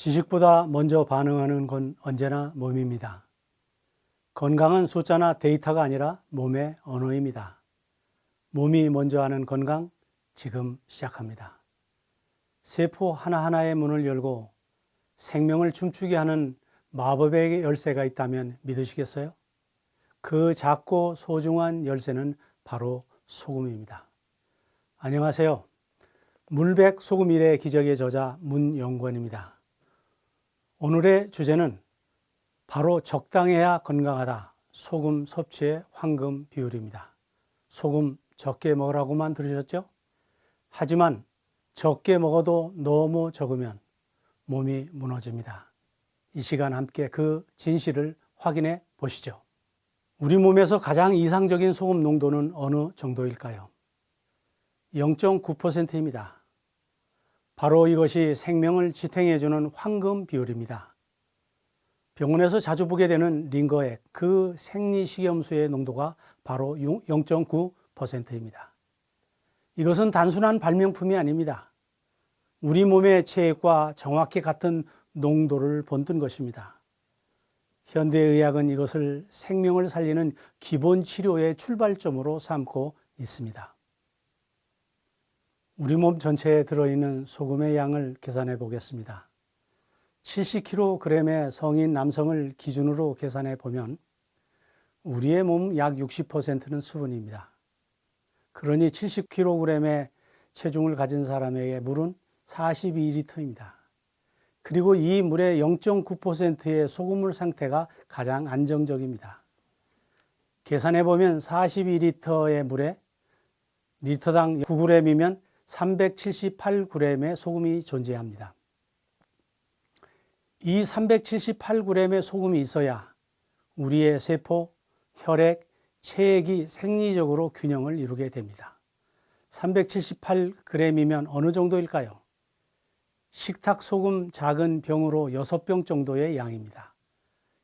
지식보다 먼저 반응하는 건 언제나 몸입니다. 건강은 숫자나 데이터가 아니라 몸의 언어입니다. 몸이 먼저 하는 건강, 지금 시작합니다. 세포 하나하나의 문을 열고 생명을 춤추게 하는 마법의 열쇠가 있다면 믿으시겠어요? 그 작고 소중한 열쇠는 바로 소금입니다. 안녕하세요. 물백 소금 일의 기적의 저자 문영권입니다. 오늘의 주제는 바로 적당해야 건강하다. 소금 섭취의 황금 비율입니다. 소금 적게 먹으라고만 들으셨죠? 하지만 적게 먹어도 너무 적으면 몸이 무너집니다. 이 시간 함께 그 진실을 확인해 보시죠. 우리 몸에서 가장 이상적인 소금 농도는 어느 정도일까요? 0.9%입니다. 바로 이것이 생명을 지탱해주는 황금 비율입니다. 병원에서 자주 보게 되는 링거액, 그 생리식염수의 농도가 바로 0.9%입니다. 이것은 단순한 발명품이 아닙니다. 우리 몸의 체액과 정확히 같은 농도를 본뜬 것입니다. 현대의학은 이것을 생명을 살리는 기본 치료의 출발점으로 삼고 있습니다. 우리 몸 전체에 들어있는 소금의 양을 계산해 보겠습니다. 70kg의 성인 남성을 기준으로 계산해 보면 우리의 몸 약 60%는 수분입니다. 그러니 70kg의 체중을 가진 사람에게 물은 42리터입니다. 그리고 이 물의 0.9%의 소금물 상태가 가장 안정적입니다. 계산해 보면 42리터의 물에 리터당 9g이면 378g의 소금이 존재합니다. 이 378g의 소금이 있어야 우리의 세포, 혈액, 체액이 생리적으로 균형을 이루게 됩니다. 378g이면 어느 정도일까요? 식탁 소금 작은 병으로 6병 정도의 양입니다.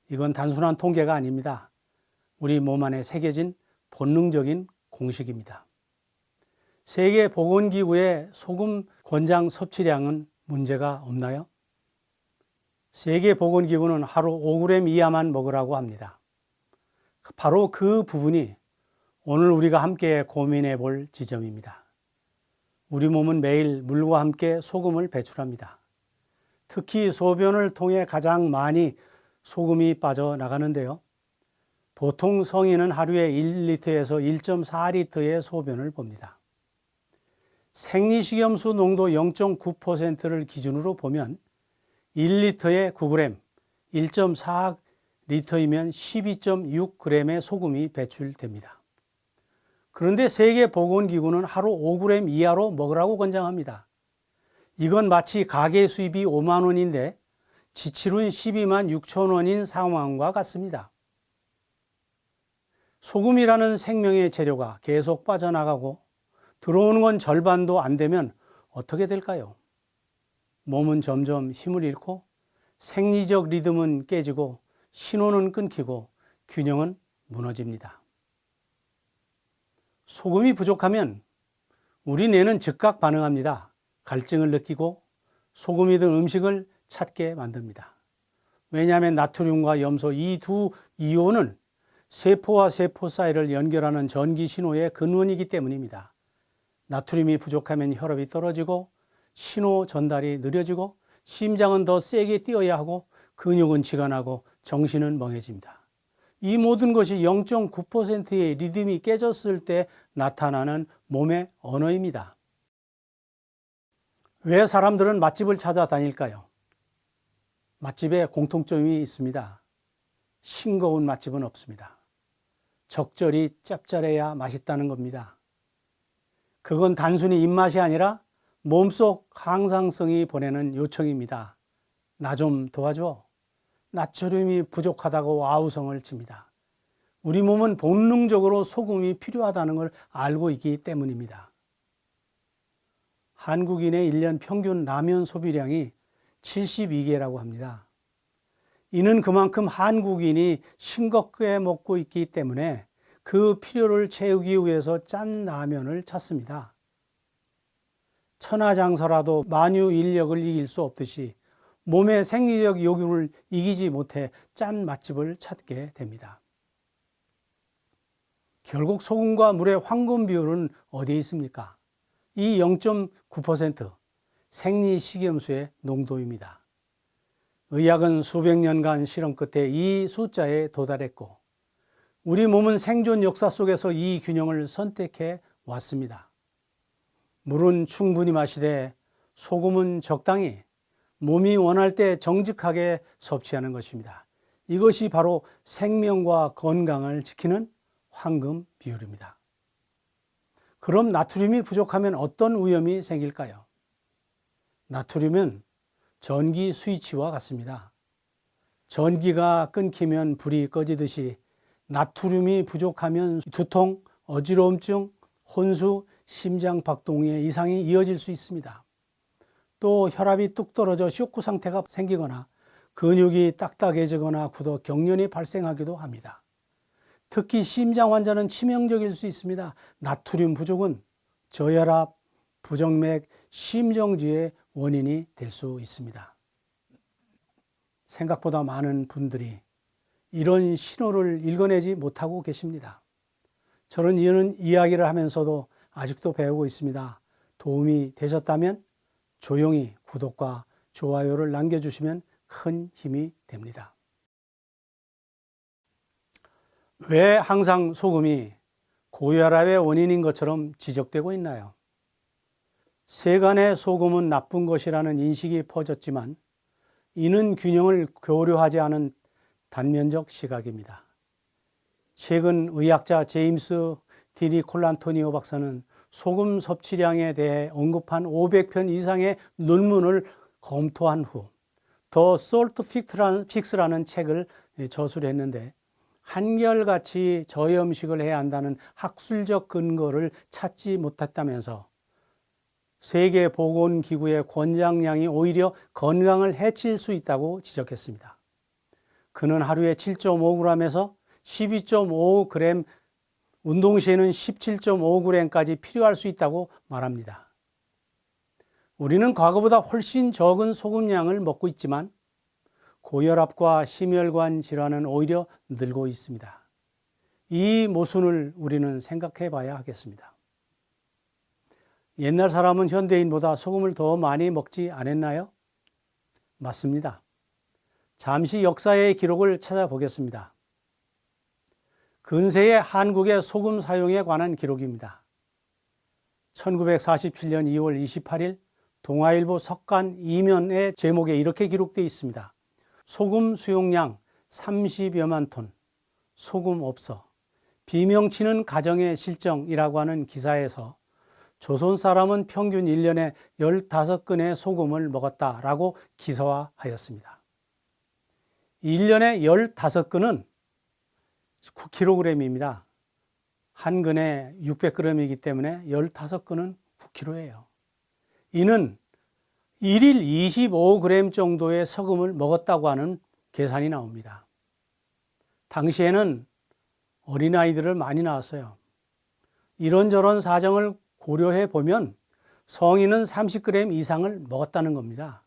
이건 단순한 통계가 아닙니다. 우리 몸 안에 새겨진 본능적인 공식입니다. 세계보건기구의 소금 권장 섭취량은 문제가 없나요? 세계보건기구는 하루 5g 이하만 먹으라고 합니다. 바로 그 부분이 오늘 우리가 함께 고민해 볼 지점입니다. 우리 몸은 매일 물과 함께 소금을 배출합니다. 특히 소변을 통해 가장 많이 소금이 빠져나가는데요. 보통 성인은 하루에 1리터에서 1.4리터의 소변을 봅니다. 생리식염수 농도 0.9%를 기준으로 보면 1리터에 9g, 1.4리터이면 12.6g의 소금이 배출됩니다. 그런데 세계보건기구는 하루 5g 이하로 먹으라고 권장합니다. 이건 마치 가계 수입이 5만 원인데 지출은 12만 6천 원인 상황과 같습니다. 소금이라는 생명의 재료가 계속 빠져나가고 들어오는 건 절반도 안 되면 어떻게 될까요? 몸은 점점 힘을 잃고 생리적 리듬은 깨지고 신호는 끊기고 균형은 무너집니다. 소금이 부족하면 우리 뇌는 즉각 반응합니다. 갈증을 느끼고 소금이 든 음식을 찾게 만듭니다. 왜냐하면 나트륨과 염소 이 두 이온은 세포와 세포 사이를 연결하는 전기 신호의 근원이기 때문입니다. 나트륨이 부족하면 혈압이 떨어지고 신호 전달이 느려지고 심장은 더 세게 뛰어야 하고 근육은 지간하고 정신은 멍해집니다. 이 모든 것이 0.9%의 리듬이 깨졌을 때 나타나는 몸의 언어입니다. 왜 사람들은 맛집을 찾아다닐까요? 맛집에 공통점이 있습니다. 싱거운 맛집은 없습니다. 적절히 짭짤해야 맛있다는 겁니다. 그건 단순히 입맛이 아니라 몸속 항상성이 보내는 요청입니다. 나 좀 도와줘. 나트륨이 부족하다고 아우성을 칩니다. 우리 몸은 본능적으로 소금이 필요하다는 걸 알고 있기 때문입니다. 한국인의 1년 평균 라면 소비량이 72개라고 합니다. 이는 그만큼 한국인이 싱겁게 먹고 있기 때문에 그 필요를 채우기 위해서 짠 라면을 찾습니다. 천하장사라도 만유 인력을 이길 수 없듯이 몸의 생리적 요구를 이기지 못해 짠 맛집을 찾게 됩니다. 결국 소금과 물의 황금 비율은 어디에 있습니까? 이 0.9% 생리식염수의 농도입니다. 의학은 수백 년간 실험 끝에 이 숫자에 도달했고 우리 몸은 생존 역사 속에서 이 균형을 선택해 왔습니다. 물은 충분히 마시되 소금은 적당히 몸이 원할 때 정직하게 섭취하는 것입니다. 이것이 바로 생명과 건강을 지키는 황금 비율입니다. 그럼 나트륨이 부족하면 어떤 위험이 생길까요? 나트륨은 전기 스위치와 같습니다. 전기가 끊기면 불이 꺼지듯이 나트륨이 부족하면 두통, 어지러움증, 혼수, 심장 박동의 이상이 이어질 수 있습니다. 또 혈압이 뚝 떨어져 쇼크 상태가 생기거나 근육이 딱딱해지거나 굳어 경련이 발생하기도 합니다. 특히 심장 환자는 치명적일 수 있습니다. 나트륨 부족은 저혈압, 부정맥, 심정지의 원인이 될 수 있습니다. 생각보다 많은 분들이 이런 신호를 읽어내지 못하고 계십니다. 저는 이런 이야기를 하면서도 아직도 배우고 있습니다. 도움이 되셨다면 조용히 구독과 좋아요를 남겨주시면 큰 힘이 됩니다. 왜 항상 소금이 고혈압의 원인인 것처럼 지적되고 있나요? 세간의 소금은 나쁜 것이라는 인식이 퍼졌지만 이는 균형을 고려하지 않은 단면적 시각입니다. 최근 의학자 제임스 디니 콜란토니오 박사는 소금 섭취량에 대해 언급한 500편 이상의 논문을 검토한 후 The Salt Fix라는 책을 저술했는데 한결같이 저염식을 해야 한다는 학술적 근거를 찾지 못했다면서 세계보건기구의 권장량이 오히려 건강을 해칠 수 있다고 지적했습니다. 그는 하루에 7.5g에서 12.5g, 운동 시에는 17.5g까지 필요할 수 있다고 말합니다. 우리는 과거보다 훨씬 적은 소금량을 먹고 있지만 고혈압과 심혈관 질환은 오히려 늘고 있습니다. 이 모순을 우리는 생각해 봐야 하겠습니다. 옛날 사람은 현대인보다 소금을 더 많이 먹지 않았나요? 맞습니다. 잠시 역사의 기록을 찾아보겠습니다. 근세의 한국의 소금 사용에 관한 기록입니다. 1947년 2월 28일 동아일보 석간 이면의 제목에 이렇게 기록되어 있습니다. 소금 수용량 30여만 톤, 소금 없어. 비명치는 가정의 실정이라고 하는 기사에서 조선 사람은 평균 1년에 15근의 소금을 먹었다라고 기사화하였습니다. 1년에 15근은 9kg입니다. 한 근에 600g이기 때문에 15근은 9kg예요. 이는 1일 25g 정도의 소금을 먹었다고 하는 계산이 나옵니다. 당시에는 어린아이들을 많이 낳았어요. 이런저런 사정을 고려해 보면 성인은 30g 이상을 먹었다는 겁니다.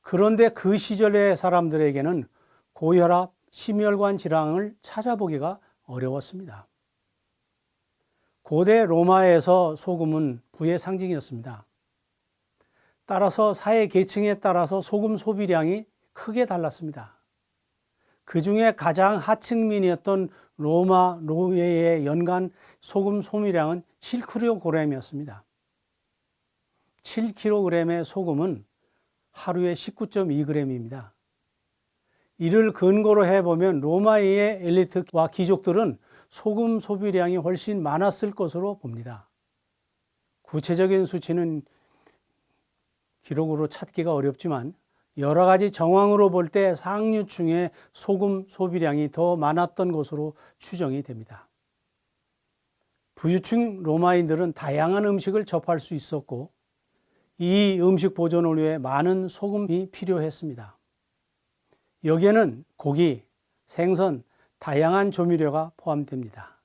그런데 그 시절의 사람들에게는 고혈압, 심혈관 질환을 찾아보기가 어려웠습니다. 고대 로마에서 소금은 부의 상징이었습니다. 따라서 사회 계층에 따라서 소금 소비량이 크게 달랐습니다. 그 중에 가장 하층민이었던 로마 노예의 연간 소금 소비량은 7kg이었습니다. 7kg의 소금은 하루에 19.2g입니다. 이를 근거로 해보면 로마의 엘리트와 귀족들은 소금 소비량이 훨씬 많았을 것으로 봅니다. 구체적인 수치는 기록으로 찾기가 어렵지만 여러 가지 정황으로 볼 때 상류층의 소금 소비량이 더 많았던 것으로 추정이 됩니다. 부유층 로마인들은 다양한 음식을 접할 수 있었고 이 음식 보존을 위해 많은 소금이 필요했습니다. 여기에는 고기, 생선, 다양한 조미료가 포함됩니다.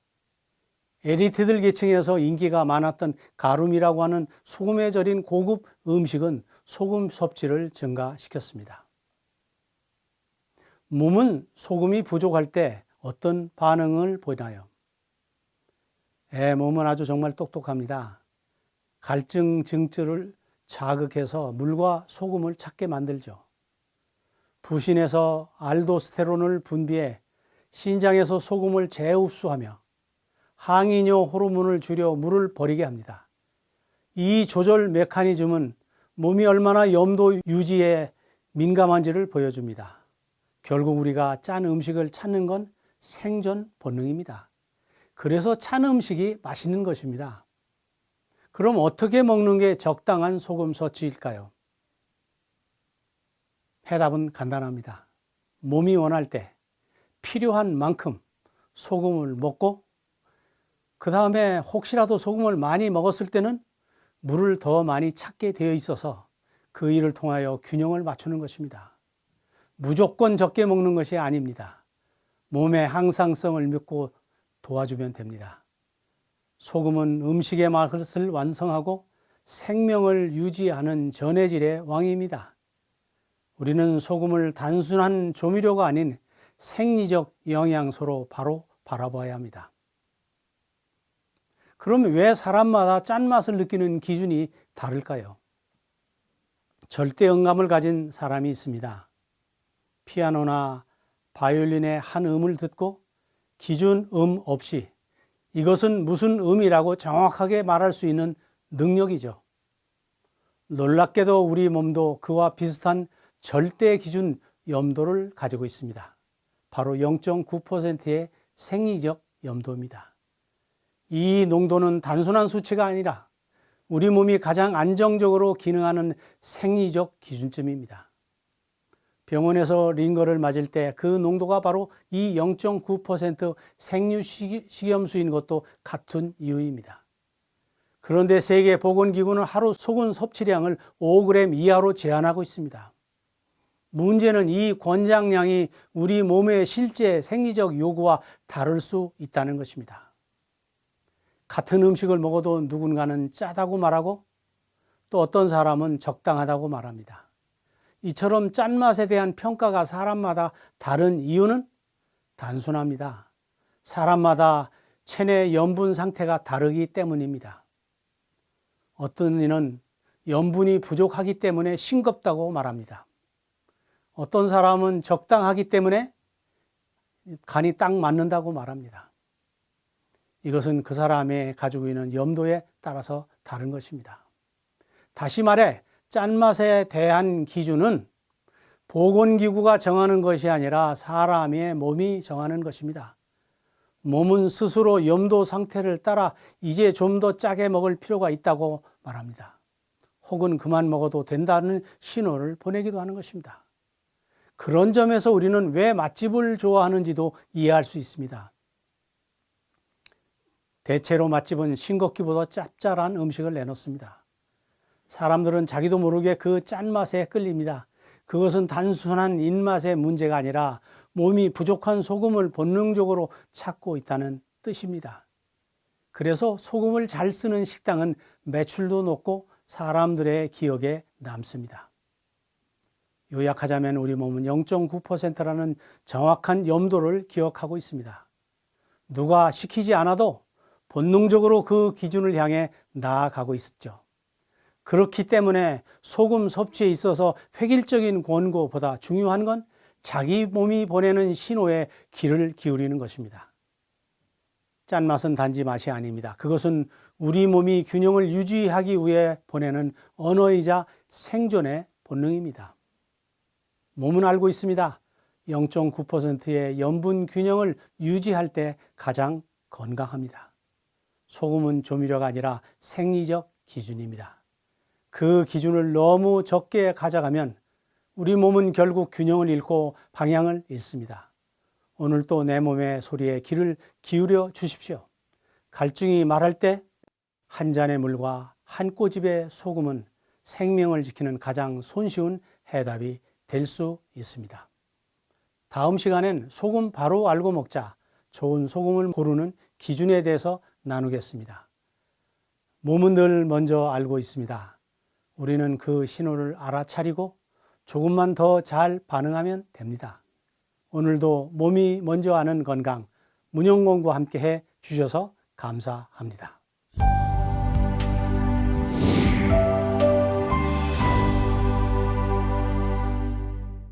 엘리트들 계층에서 인기가 많았던 가룸이라고 하는 소금에 절인 고급 음식은 소금 섭취를 증가시켰습니다. 몸은 소금이 부족할 때 어떤 반응을 보이나요? 몸은 아주 정말 똑똑합니다. 갈증 증조를 자극해서 물과 소금을 찾게 만들죠. 부신에서 알도스테론을 분비해 신장에서 소금을 재흡수하며 항이뇨 호르몬을 줄여 물을 버리게 합니다. 이 조절 메커니즘은 몸이 얼마나 염도 유지에 민감한지를 보여줍니다. 결국 우리가 짠 음식을 찾는 건 생존 본능입니다. 그래서 찬 음식이 맛있는 것입니다. 그럼 어떻게 먹는 게 적당한 소금 섭취일까요? 해답은 간단합니다. 몸이 원할 때 필요한 만큼 소금을 먹고 그 다음에 혹시라도 소금을 많이 먹었을 때는 물을 더 많이 찾게 되어 있어서 그 일을 통하여 균형을 맞추는 것입니다. 무조건 적게 먹는 것이 아닙니다. 몸의 항상성을 믿고 도와주면 됩니다. 소금은 음식의 맛을 완성하고 생명을 유지하는 전해질의 왕입니다. 우리는 소금을 단순한 조미료가 아닌 생리적 영양소로 바로 바라봐야 합니다. 그럼 왜 사람마다 짠맛을 느끼는 기준이 다를까요? 절대 음감을 가진 사람이 있습니다. 피아노나 바이올린의 한 음을 듣고 기준 없이 이것은 무슨 음이라고 정확하게 말할 수 있는 능력이죠. 놀랍게도 우리 몸도 그와 비슷한 절대 기준 염도를 가지고 있습니다. 바로 0.9%의 생리적 염도입니다. 이 농도는 단순한 수치가 아니라 우리 몸이 가장 안정적으로 기능하는 생리적 기준점입니다. 병원에서 링거를 맞을 때 그 농도가 바로 이 0.9% 생리식염수인 것도 같은 이유입니다. 그런데 세계보건기구는 하루 소금 섭취량을 5g 이하로 제한하고 있습니다. 문제는 이 권장량이 우리 몸의 실제 생리적 요구와 다를 수 있다는 것입니다. 같은 음식을 먹어도 누군가는 짜다고 말하고 또 어떤 사람은 적당하다고 말합니다. 이처럼 짠맛에 대한 평가가 사람마다 다른 이유는 단순합니다. 사람마다 체내 염분 상태가 다르기 때문입니다. 어떤 이는 염분이 부족하기 때문에 싱겁다고 말합니다. 어떤 사람은 적당하기 때문에 간이 딱 맞는다고 말합니다. 이것은 그 사람의 가지고 있는 염도에 따라서 다른 것입니다. 다시 말해 짠맛에 대한 기준은 보건기구가 정하는 것이 아니라 사람의 몸이 정하는 것입니다. 몸은 스스로 염도 상태를 따라 이제 좀 더 짜게 먹을 필요가 있다고 말합니다. 혹은 그만 먹어도 된다는 신호를 보내기도 하는 것입니다. 그런 점에서 우리는 왜 맛집을 좋아하는지도 이해할 수 있습니다. 대체로 맛집은 싱겁기보다 짭짤한 음식을 내놓습니다. 사람들은 자기도 모르게 그 짠맛에 끌립니다. 그것은 단순한 입맛의 문제가 아니라 몸이 부족한 소금을 본능적으로 찾고 있다는 뜻입니다. 그래서 소금을 잘 쓰는 식당은 매출도 높고 사람들의 기억에 남습니다. 요약하자면 우리 몸은 0.9%라는 정확한 염도를 기억하고 있습니다. 누가 시키지 않아도 본능적으로 그 기준을 향해 나아가고 있었죠. 그렇기 때문에 소금 섭취에 있어서 획일적인 권고보다 중요한 건 자기 몸이 보내는 신호에 귀를 기울이는 것입니다. 짠맛은 단지 맛이 아닙니다. 그것은 우리 몸이 균형을 유지하기 위해 보내는 언어이자 생존의 본능입니다. 몸은 알고 있습니다. 0.9%의 염분 균형을 유지할 때 가장 건강합니다. 소금은 조미료가 아니라 생리적 기준입니다. 그 기준을 너무 적게 가져가면 우리 몸은 결국 균형을 잃고 방향을 잃습니다. 오늘도 내 몸의 소리에 귀를 기울여 주십시오. 갈증이 말할 때 한 잔의 물과 한 꼬집의 소금은 생명을 지키는 가장 손쉬운 해답이 될 수 있습니다. 다음 시간엔 소금 바로 알고 먹자, 좋은 소금을 고르는 기준에 대해서 나누겠습니다. 몸은 늘 먼저 알고 있습니다. 우리는 그 신호를 알아차리고 조금만 더 잘 반응하면 됩니다. 오늘도 몸이 먼저 아는 건강, 문영공과 함께 해 주셔서 감사합니다.